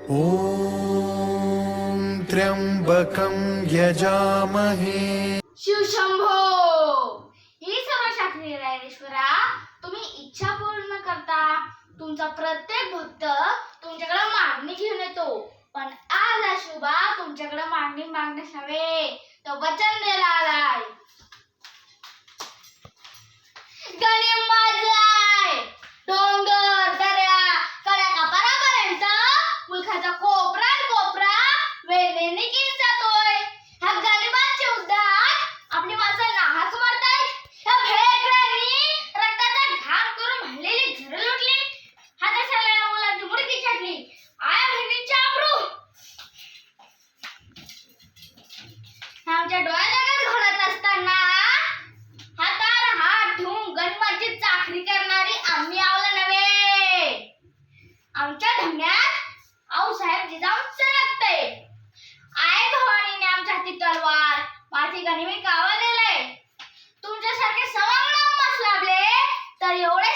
ॐ त्र्यंबकं यजामहे। शिवशंभो। ही सर्व शास्त्रीय रायरेश्वरा, तुम्ही इच्छा पूर्ण करता तुमचा प्रत्येक भक्त तुमच्याकडे मागणी घेऊन येतो, पण आज हा शुभा तुमच्याकडे मागणी मागण्यास नव्हे तर वचन द्यायला आलाय. गणिम वाजलाय, डोंगर दऱ्या कड्या कपारापर्यंत मुलखाचा कोपरा कोपरा वेदनेने कीन जातोय. ह्या गणिमाचे उद्धार आपली माणसं नाहक मारतायत. ह्या भेकरांनी रक्ताचा घाम करून म्हणलेली घरं लुटली. हाताशाला मुलांची मुडकी छाटली. आया बहिणींची आबरू आमच्या डोळ्यात घडत असताना हातावर हात ठेवून गणिमाची चाकरी करणारी आम्ही आवलं नव्हे. आमच्या धमन्यात आऊसाहेब जिजाऊन चरकतंय. आई भवानीने आमच्या हाती तलवार माझी गणिमी कावा दिलंय. तुमच्यासारखे सवांगड आम्हास लाभले तर एवढे